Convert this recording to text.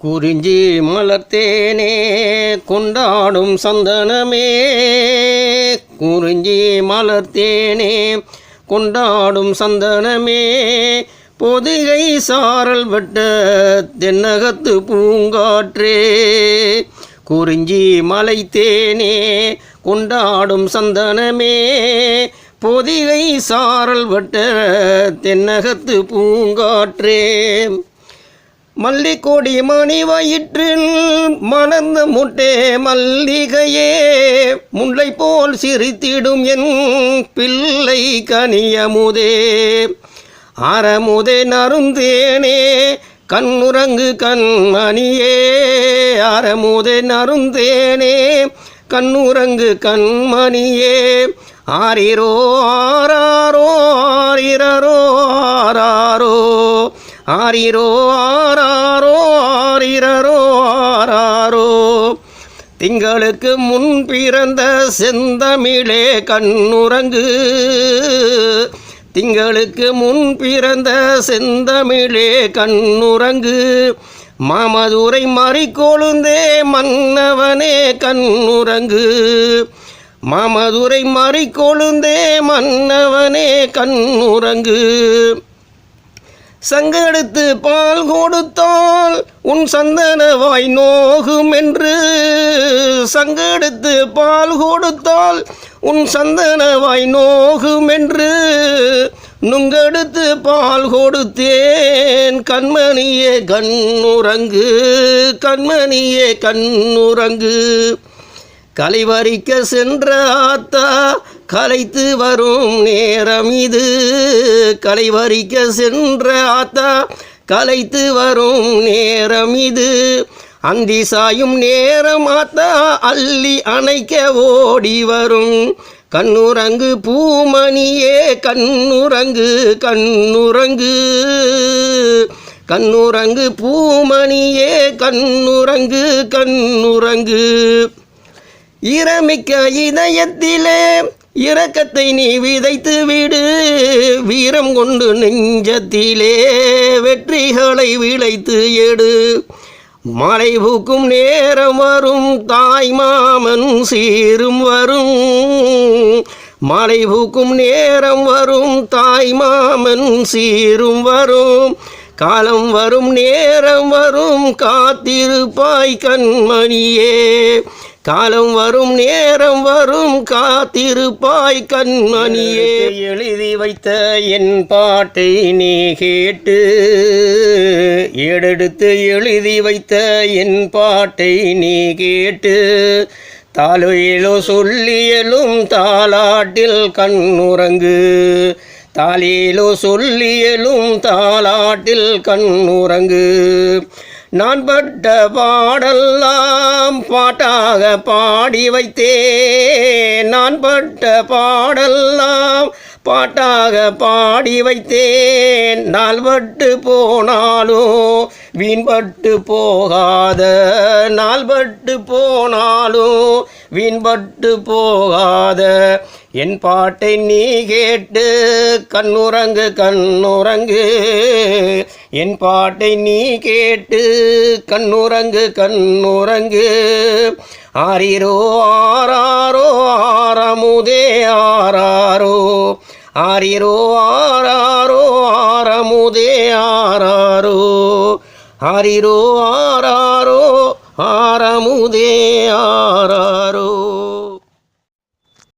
குறிஞ்சி மலர்த்தேனே கொண்டாடும் சந்தனமே, குறிஞ்சி மலர்த்தேனே கொண்டாடும் சந்தனமே, பொதிகை சாரல் வட்ட தென்னகத்து பூங்காற்றே, குறிஞ்சி மலைத்தேனே கொண்டாடும் சந்தனமே, பொதிகை சாரல் வட்ட தென்னகத்து பூங்காற்றே, மல்லிக்கொடி மணி வயிற்றில் மலர்ந்த முட்டே மல்லிகையே, முல்லை போல் சிரித்திடும் என் பிள்ளை கனியமுதே, அறமுதே நறுந்தேனே கண்ணுறங்கு கண்மணியே, அறமுதே நறுந்தேனே கண்ணுறங்கு கண்மணியே, ஆரிரோ ஆராரோ ஆரிரோ ஆராரோ ஆரிரோ ஆராரோ ஆரிரோ ஆராரோ, திங்களுக்கு முன் பிறந்த செந்தமிழே கண்ணுறங்கு, திங்களுக்கு முன் பிறந்த செந்தமிழே கண்ணுறங்கு, மாமதுரை மறிக்கொழுந்தே மன்னவனே கண்ணுறங்கு, மாமதுரை மறிக்கொழுந்தே மன்னவனே கண்ணுறங்கு, சங்கெடுத்து பால் கொடுத்தால் உன் சந்தனவாய் நோகும் என்று, சங்கெடுத்து பால் கொடுத்தால் உன் சந்தனவாய் நோகும் என்று, நுங்கெடுத்து பால் கொடுத்தேன் கண்மணியே கண்ணுறங்கு, கண்மணியே கண்ணுறங்கு, கலைவரிக்க சென்ற ஆத்தா கலைத்து வரும் நேரம் இது, கலைவரிக்க சென்ற ஆத்தா கலைத்து வரும் நேரம் இது, அந்தி சாயும் நேரம் ஆத்தா அள்ளி அணைக்க ஓடி வரும், கண்ணுறங்கு பூமணியே கண்ணுறங்கு கண்ணுறங்கு, கண்ணுறங்கு பூமணியே கண்ணுறங்கு கண்ணுறங்கு, ஈரமிக்க இதயத்திலே இரக்கத்தை நீ விதைத்து விடு, வீரம் கொண்டு நெஞ்சத்திலே வெற்றிகளை விளைத்து எடு, மழை பூக்கும் நேரம் வரும் தாய் மாமன் சீரும் வரும், மழை பூக்கும் நேரம் வரும் தாய் மாமன் சீரும் வரும், காலம் வரும் நேரம் வரும் காத்திருப்பாய் கண்மணியே, காலம் வரும் நேரம் வரும் காத்திருப்பாய் கண்மணியே, எழுதி வைத்த என் பாட்டை நீ கேட்டு, ஏடெடுத்து எழுதி வைத்த என் பாட்டை நீ கேட்டு, தாலேலோ சொல்லியலும் தாலாட்டில் கண்ணுறங்கு, தாலேலோ சொல்லியலும் தாலாட்டில் கண்ணுறங்கு, நான் பட்ட பாடெல்லாம் பாட்டாக பாடி வைத்தேன், நான் பட்ட பாடெல்லாம் பாட்டாக பாடி வைத்தேன், நாள்பட்டு போனாலும் வீண்பட்டு போகாத, நாள்பட்டு போனாலும் வீண்பட்டு போகாத, என் பாட்டை நீ கேட்டு கண்ணுறங்கு கண்ணுறங்கு, என் பாட்டை நீ கேட்டு கண்ணுறங்கு கண்ணுறங்கு, ஆரிரோ ஆராரோ ஆரமுதே ஆராரோ, ஆரிரோ ஆராரோ ஆரமுதே ஆராரோ, ஆரிரோ ஆராரோ ஆரமுதே ஆராரோ.